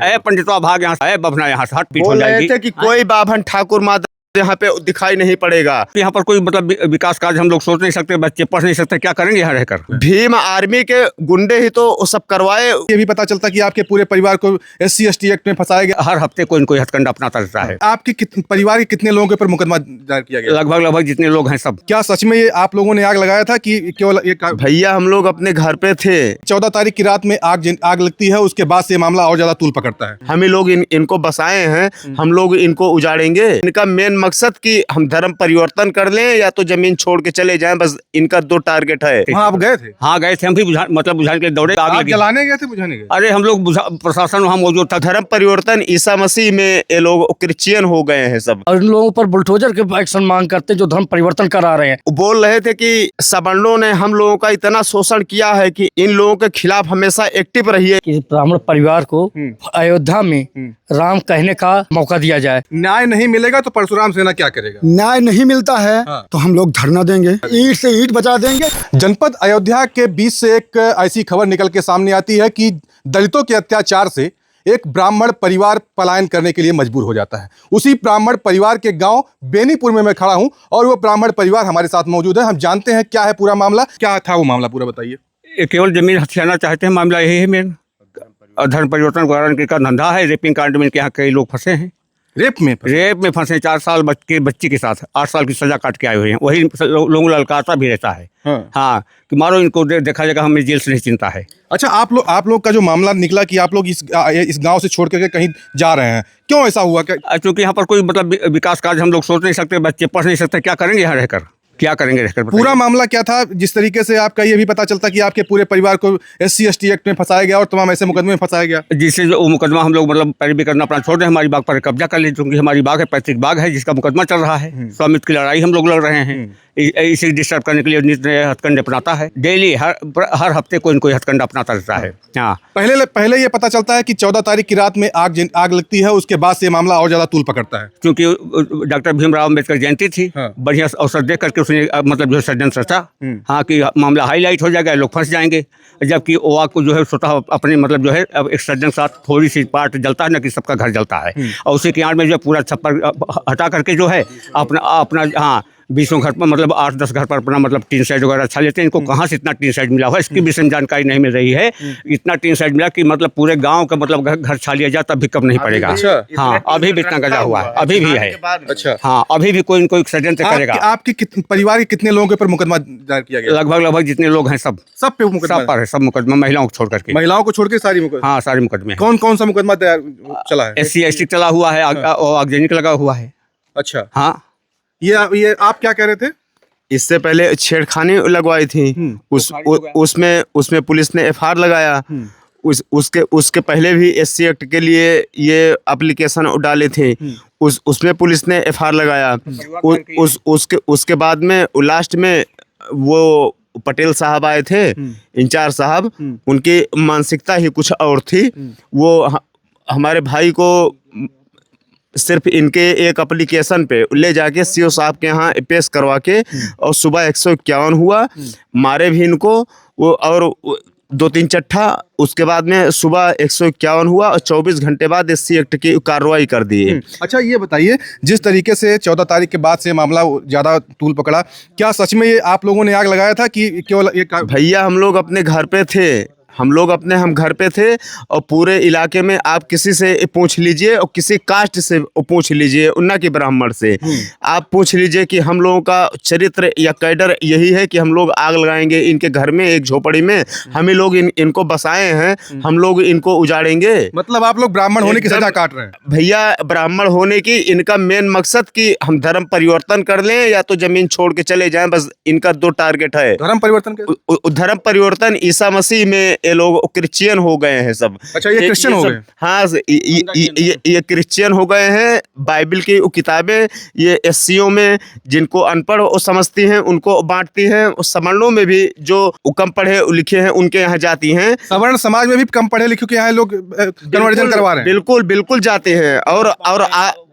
अरे पंडितवा भाग यहाँ से, बभना यहाँ से हट पीट हो बोल रहे जाएगी। थे कि कोई बाभन ठाकुर माता यहाँ पे दिखाई नहीं पड़ेगा। यहाँ पर कोई मतलब विकास कार्य हम लोग सोच नहीं सकते, बच्चे पढ़ नहीं सकते, क्या करेंगे यहाँ रहकर। भीम आर्मी के गुंडे ही तो वो सब करवाए। ये भी पता चलता कि आपके पूरे परिवार को SC/ST एक्ट में फंसाया गया। हर हफ्ते कोई न कोई हथकंडा अपनाता रहता है। आपके परिवार के कितने लोगों के ऊपर मुकदमा दायर किया गया? लगभग जितने लोग हैं सब। क्या सच में ये आप लोगों ने आग लगाया था कि केवल ये भैया हम लोग अपने घर पे थे। 14 तारीख की रात में आग लगती है, उसके बाद से ये मामला और ज्यादा तूल पकड़ता है। हम ही लोग इनको बसाए हैं, हम लोग इनको उजाड़ेंगे। इनका मेन मकसद कि हम धर्म परिवर्तन कर लें या तो जमीन छोड़ के चले जाएं, बस इनका 2 टारगेट है। वहाँ आप गए थे? हाँ गए थे, हम भी बुझाने के लिए दौड़े। आग लगी। जलाने गए थे, बुझाने गए? अरे हम लोग प्रशासन वहाँ मौजूद था। धर्म परिवर्तन ईसा मसीह में ये लोग क्रिश्चियन हो गए हैं सब, और इन लोगों पर बुलडोजर के एक्शन मांग करते जो धर्म परिवर्तन करा रहे हैं। बोल रहे थे कि सवर्णों ने हम लोगों का इतना शोषण किया है कि इन लोगों के खिलाफ हमेशा एक्टिव रहिए। कि ब्राह्मण परिवार को अयोध्या में राम कहने का मौका दिया जाए। न्याय नहीं मिलेगा तो परशुराम सेना क्या करेगा? न्याय नहीं मिलता है तो हम लोग धरना देंगे, ईंट से ईंट बचा देंगे। जनपद अयोध्या के बीच से एक ऐसी खबर निकल के सामने आती है कि दलितों के अत्याचार से एक ब्राह्मण परिवार पलायन करने के लिए मजबूर हो जाता है। उसी ब्राह्मण परिवार के गांव बेनीपुर में मैं खड़ा हूं और वो ब्राह्मण परिवार हमारे साथ मौजूद है। हम जानते हैं क्या है पूरा मामला, क्या था वो मामला, पूरा बताइए। ये केवल जमीन हथियाना चाहते हैं, मामला यही है मेन। धर्म परिवर्तन वगैरह का धंधा है। रेपिंग कांड में इनके यहाँ कई लोग फंसे हैं। रेप में फंसे 4 साल बच्ची के साथ 8 साल की सजा काट के आए हुए हैं। वही लोगों ललकारता भी रहता है। हाँ कि मारो इनको, देखा जाएगा, हमें जेल से नहीं चिंता है। अच्छा, आप लोग का जो मामला निकला कि आप लोग इस गांव से छोड़ करके कहीं जा रहे हैं, क्यों ऐसा हुआ? क्योंकि यहाँ पर कोई मतलब विकास कार्य हम लोग सोच नहीं सकते, बच्चे पढ़ नहीं सकते, क्या करेंगे यहाँ रहकर, क्या करेंगे रहकर? पूरा मामला क्या था? जिस तरीके से आपका ये भी पता चलता कि आपके पूरे परिवार को SC/ST एक्ट में फंसाया गया और तमाम ऐसे मुकदमे में फंसाया गया, जिससे जो मुकदमा हम लोग मतलब पैरवी करना अपना छोड़ रहे हैं, हमारी बाग पर कब्जा कर ले, क्योंकि हमारी बाग है, पैतृक बाग है, जिसका मुकदमा चल रहा है। स्वामित्व की लड़ाई हम लोग लड़ रहे हैं। इसे डिस्टर्ब करने के लिए नित नए हथकंडे अपनाता है। डेली हर हफ्ते कोई न कोई हथकंडा अपनाता रहता है। हाँ पहले ये पता चलता है कि 14 तारीख की रात में आग लगती है, उसके बाद से ये मामला और ज्यादा तूल पकड़ता है। क्योंकि डॉक्टर भीमराव अम्बेडकर जयंती थी। बढ़िया अवसर देख करके उसने मतलब जो षड्यंत्र सोचा, हाँ कि मामला हाईलाइट हो जाएगा, लोग फंस जाएंगे, जबकि ओवा को जो है स्वतः अपने मतलब जो है अब एक षड्यंत्र साथ थोड़ी सी पार्ट जलता है ना, कि सबका घर जलता है, और उसी के आड़ में जो पूरा छप्पर हटा करके जो है अपना हाँ 20 घर पर मतलब 8-10 घर पर अपना मतलब टीन शेड वगैरह अच्छा लेते हैं। इनको कहाँ से इतना टीन शेड मिला हुआ है, इसकी विषय में जानकारी नहीं मिल रही है। इतना टीन शेड मिला कि मतलब पूरे गांव का मतलब घर छा लिया जाए तब भी कम नहीं पड़ेगा। हाँ अभी भी इतना गजा हुआ है, अभी भी है। अच्छा, हाँ अभी भी कोई न कोई षड्यंत्र करेगा। आपके परिवार के कितने लोगों के ऊपर मुकदमा दायर किया गया? लगभग जितने लोग हैं सब पे मुकदमा? सब पर है, सब मुकदमा महिलाओं को छोड़ करके। महिलाओं को छोड़ के सारी मुकदमा? हाँ सारे मुकदमे। कौन सा मुकदमा चला है? SC/ST चला हुआ है और आगजनी लगा हुआ है। अच्छा, हाँ ये आप क्या कह रहे थे? इससे पहले छेड़खानी लगवाई थी, उसमें पुलिस ने FIR लगाया। उसके पहले भी SC एक्ट के लिए ये एप्लीकेशन डाले थे, उसमें पुलिस ने FIR लगाया। उसके बाद में लास्ट में वो पटेल साहब आए थे, इंचार्ज साहब, उनकी मानसिकता ही कुछ और थी। वो हमारे भाई को सिर्फ इनके एक एप्लीकेशन पे ले जाके CO साहब के यहाँ पेश करवा के और सुबह 151 हुआ, मारे भी इनको वो, और 2-3 चट्ठा। उसके बाद में सुबह 151 हुआ और 24 घंटे बाद SC एक्ट की कार्रवाई कर दी। अच्छा, ये बताइए, जिस तरीके से 14 तारीख के बाद से मामला ज़्यादा तूल पकड़ा, क्या सच में ये आप लोगों ने आग लगाया था कि केवल ये? भैया हम लोग अपने घर पे थे, हम घर पे थे, और पूरे इलाके में आप किसी से पूछ लीजिए और किसी कास्ट से पूछ लीजिए, उन्ना की ब्राह्मण से आप पूछ लीजिए कि हम लोगों का चरित्र या कैडर यही है कि हम लोग आग लगाएंगे इनके घर में, एक झोपड़ी में हम ही लोग इनको बसाए हैं, हम लोग इनको उजाड़ेंगे। मतलब आप लोग ब्राह्मण होने की सजा काट रहे हैं? भैया ब्राह्मण होने की इनका मेन मकसद कि हम धर्म परिवर्तन कर लें या तो जमीन छोड़ के चले जाएं, बस इनका 2 टारगेट है। धर्म परिवर्तन ईसा मसीह में ये लोग क्रिश्चियन हो गए हैं सब। अच्छा, ये क्रिश्चियन हो गए? हाँ ये क्रिश्चियन हो गए हैं। बाइबल की किताबें ये SCO में जिनको अनपढ़ वो समझती हैं उनको बांटती हैं, सवर्णों में भी जो कम पढ़े लिखे हैं उनके यहाँ जाती हैं। सवर्ण समाज में भी कम पढ़े लिखे के यहाँ लोग कन्वर्जन करवा रहे हैं? बिल्कुल जाते हैं। और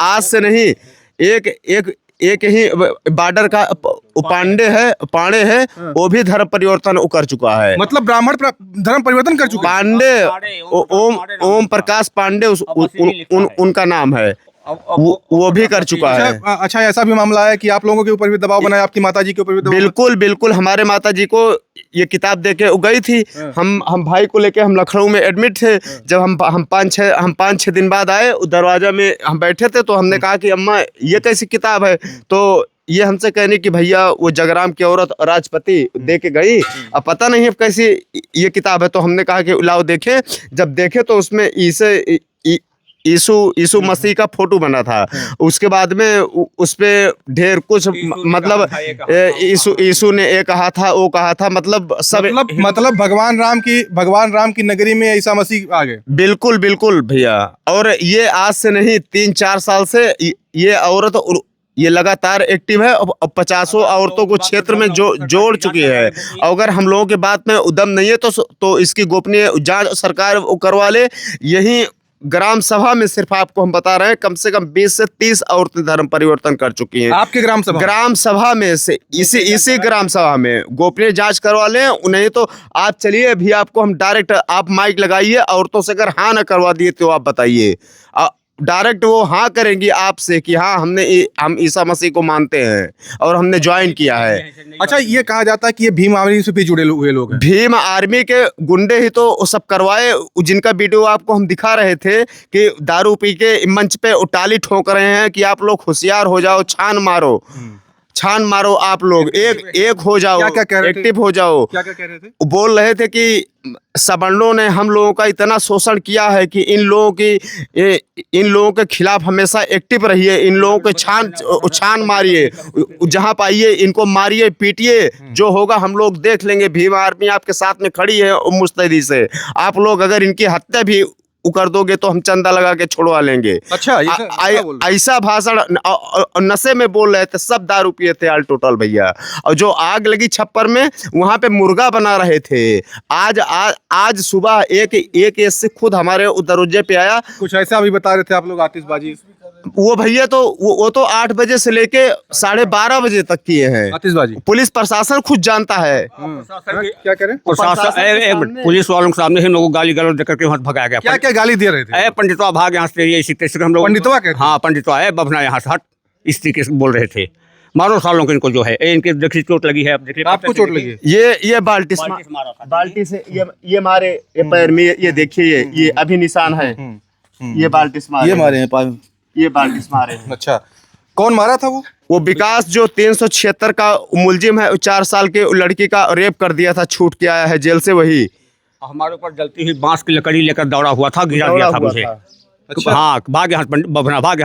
आज से नहीं, एक एक ही बॉर्डर का पांडे है वो भी धर्म परिवर्तन कर चुका है। मतलब ब्राह्मण धर्म परिवर्तन कर चुके हैं। पांडे ओम प्रकाश पांडे उनका नाम है, वो भी कर चुका है। अच्छा, ऐसा भी मामला है कि आप लोगों के ऊपर भी दबाव बनाया, आपकी माताजी के ऊपर भी दबाव? बिल्कुल बिल्कुल, हमारे माताजी को ये किताब देके गई थी। हम भाई को लेके हम लखनऊ में एडमिट थे। जब हम 5-6 दिन बाद आए, दरवाजा में हम बैठे थे तो हमने कहा कि अम्मा ये कैसी किताब है? तो ये हमसे कहने कि भैया वो जगराम की औरत राजपति दे के गई, अब पता नहीं अब कैसी ये किताब है। तो हमने कहा कि लाओ देखें। जब देखे तो उसमें यीशु मसीह का फोटो बना था। उसके बाद में उस पे ढेर कुछ मतलब यीशु ने ये कहा था, वो कहा था, मतलब सब मतलब भगवान राम की नगरी में ईसा मसीह आ गए। बिल्कुल बिल्कुल भैया। और ये आज से नहीं 3-4 साल से ये औरत ये लगातार एक्टिव है। अब 50 औरतों को क्षेत्र में जोड़ चुकी है। अगर हम लोगों के बात में उदम नहीं है तो इसकी गोपनीय जांच सरकार करवा ले। यही ग्राम सभा में सिर्फ आपको हम बता रहे हैं कम से कम 20 से 30 औरतें धर्म परिवर्तन कर चुकी हैं। आपके ग्राम सभा में से इसी ग्राम सभा में गोपनीय जांच करवा लें। नहीं तो आप चलिए, अभी आपको हम डायरेक्ट, आप माइक लगाइए, औरतों से अगर हाँ न करवा दिए तो आप बताइए। डायरेक्ट वो हाँ करेंगी आपसे कि हाँ हम ईसा मसीह को मानते हैं और हमने ज्वाइन किया है। अच्छा, ये कहा जाता है कि ये भीम आर्मी से भी जुड़े हुए लोग हैं। भीम आर्मी के गुंडे ही तो वो सब करवाए, जिनका वीडियो आपको हम दिखा रहे थे कि दारू पी के मंच पे उटाली ठोक रहे हैं कि आप लोग होशियार हो जाओ, छान मारो आप लोग, एक हो जाओ, एक्टिव हो जाओ। क्या कह रहे थे? बोल रहे थे कि सवर्णों ने हम लोगों का इतना शोषण किया है कि इन लोगों के खिलाफ हमेशा एक्टिव रहिए, इन लोगों को छान मारिए, जहां पाइए इनको मारिए, पीटिए, जो होगा हम लोग देख लेंगे। भीम आर्मी आपके साथ में खड़ी है मुस्तैदी से। आप लोग अगर इनकी हत्या भी कर दोगे तो हम चंदा लगा के छुड़वा लेंगे। अच्छा, ऐसा भाषण नशे में बोल रहे थे, सब दारू पिए थे ऑल टोटल भैया। और जो आग लगी छप्पर में, वहां पे मुर्गा बना रहे थे। आज सुबह एक ऐसे खुद हमारे दरवाजे पे आया। कुछ ऐसा भी बता रहे थे आप लोग, आतिशबाजी? वो भैया तो वो तो 8 बजे से लेके 12:30 बजे तक किए हैं आतिशबाजी। पुलिस प्रशासन खुद जानता है। क्या कह रहे हैं? पुलिस वालों के सामने हम लोगों को गाली गलौज देकर के वहाँ भगाया गया। क्या गाली दे रहे थे? पंडितवा भाग यहाँ से, इसी तरह से हम लोग। पंडितवा कहते? हाँ, पंडितवा है, बभना यहाँ से हट, इस तरीके से बोल रहे थे। मारो सालों को इनको जो है, इनके देखिए चोट लगी है। देखिए आपको चोट लगी? ये बाल्टी से ये मारे, ये पैर में, ये देखिए, ये अभी निशान है। ये बाल्टी से मारे, ये बाल्टी से मारे। अच्छा, कौन मारा था? वो विकास जो 376 का मुलजिम है, 4 साल के लड़की का रेप कर दिया था, छूट के आया है जेल से। वही हमारे ऊपर जलती हुई बांस की लकड़ी लेकर दौड़ा हुआ था, गिरा दिया था मुझे। अच्छा। हाँ, भाग यहाँ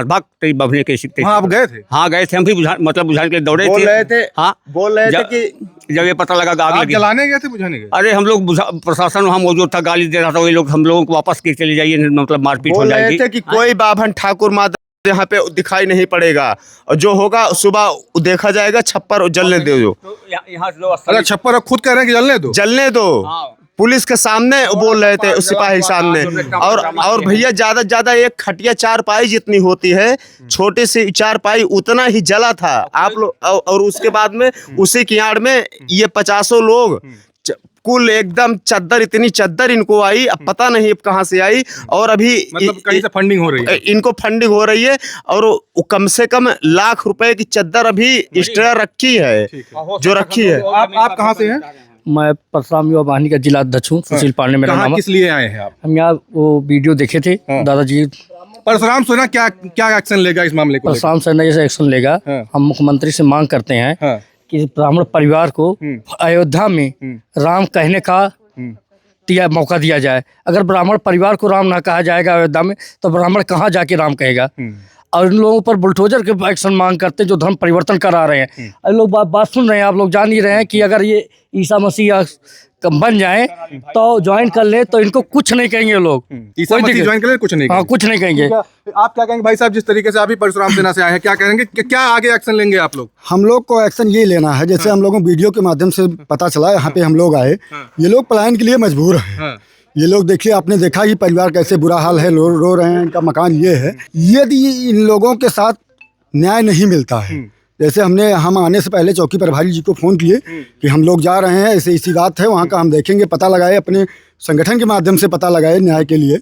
भाग तेरी बभने के सीखते। हाँ, आप गए थे? हाँ, गए थे हम भी, बुझाने के लिए दौड़े थे। हाँ, बोल रहे थे कि जब ये पता लगा आग लगी। जलाने गए थे, बुझाने गए? अरे हम लोग, प्रशासन वहाँ मौजूद था, गाली दे रहा था। वही लोग हम लोगों को वापस के चले जाइए, मतलब मारपीट हो जाएगी। बोल रहे थे कि कोई बाभन ठाकुर माता यहाँ पे दिखाई नहीं पड़ेगा, और जो होगा सुबह देखा जाएगा। छप्पर जलने दो। अरे छप्पर खुद कह रहे हैं कि जलने दो। पुलिस के सामने बोल रहे थे, सिपाही सामने। और भैया ज्यादा एक खटिया 4 जितनी होती है, छोटे से 4 उतना ही जला था आप लोग। और उसके बाद में उसी की आड़ में ये 50 लोग, कुल एकदम चद्दर, इतनी चद्दर इनको आई, अब पता नहीं अब कहाँ से आई। और अभी मतलब कहीं से फंडिंग हो रही है, इनको फंडिंग हो रही है। और कम से कम लाख रुपए की चद्दर अभी एक्स्ट्रा रखी है, जो रखी है। आप कहाँ से हैं? मैं परशुराम युवा वाहिनी का जिला अध्यक्ष हूँ, सुशील पांडे मेरा नाम है। किस लिए आए हैं आप? हम यहाँ वो वीडियो देखे थे दादाजी। परशुराम सेना क्या एक्शन लेगा इस मामले को? परशुराम सेना जैसे एक्शन लेगा, हम मुख्यमंत्री से मांग करते हैं कि ब्राह्मण परिवार को अयोध्या में राम कहने का मौका दिया जाए। अगर ब्राह्मण परिवार को राम ना कहा जाएगा अयोध्या में, तो ब्राह्मण कहाँ जाके राम कहेगा? और इन लोगों पर बुलडोजर के एक्शन मांग करते हैं जो धर्म परिवर्तन करा रहे हैं। और लोग बात सुन रहे हैं, आप लोग जान ही रहे हैं कि अगर ये ईसा मसीह बन जाए तो ज्वाइन कर ले, तो इनको कुछ नहीं कहेंगे लोग। ईसा मसीह ज्वाइन कर ले, कुछ नहीं कहेंगे। हाँ, कुछ नहीं कहेंगे। आप क्या कहेंगे भाई साहब, जिस तरीके से आप भी परशुराम सेना से आए हैं, क्या कहेंगे, क्या आगे एक्शन लेंगे आप लोग? हम लोग को एक्शन ये लेना है, जैसे हम लोगों को वीडियो के माध्यम से पता चला, यहाँ पे हम लोग आए, ये लोग पलायन के लिए मजबूर हैं। ये लोग देखिए, आपने देखा ही परिवार कैसे बुरा हाल है, रो रहे हैं, इनका मकान ये है। यदि इन लोगों के साथ न्याय नहीं मिलता है जैसे हम आने से पहले चौकी प्रभारी जी को फ़ोन किए कि हम लोग जा रहे हैं, ऐसे इसी बात है, वहाँ का हम देखेंगे, पता लगाए, अपने संगठन के माध्यम से पता लगाए न्याय के लिए।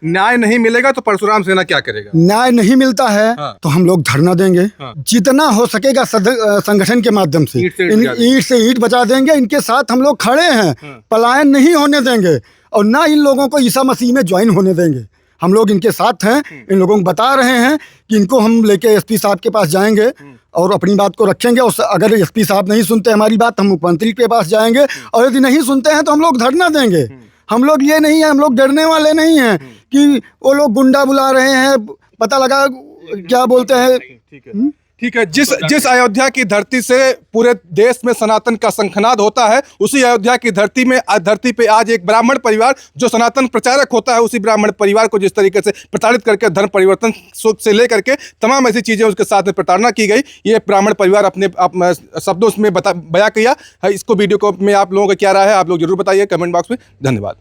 न्याय नहीं मिलेगा तो परशुराम सेना क्या करेगा? न्याय नहीं मिलता है तो हम लोग धरना देंगे, जितना हो सकेगा संगठन के माध्यम से ईंट से ईंट बचा देंगे। इनके साथ हम लोग खड़े हैं, पलायन नहीं होने देंगे और ना इन लोगों को ईसा मसीह में ज्वाइन होने देंगे। हम लोग इनके साथ हैं, इन लोगों को बता रहे हैं कि इनको हम लेके एसपी साहब के पास जाएंगे और अपनी बात को रखेंगे। और अगर एसपी साहब नहीं सुनते हमारी बात, हम मुख्यमंत्री के पास जाएंगे और यदि नहीं सुनते हैं तो हम लोग धरना देंगे। हम लोग ये नहीं है, हम लोग डरने वाले नहीं हैं कि वो लोग गुंडा बुला रहे हैं, पता लगा क्या बोलते हैं। ठीक है, जिस अयोध्या की धरती से पूरे देश में सनातन का शंखनाद होता है, उसी अयोध्या की धरती पे आज एक ब्राह्मण परिवार जो सनातन प्रचारक होता है, उसी ब्राह्मण परिवार को जिस तरीके से प्रताड़ित करके धर्म परिवर्तन से लेकर के तमाम ऐसी चीज़ें उसके साथ में प्रताड़ना की गई, ये ब्राह्मण परिवार अपने शब्दों में बयां किया है। इसको वीडियो को में आप लोगों का क्या राय है, आप लोग जरूर बताइए कमेंट बॉक्स में। धन्यवाद।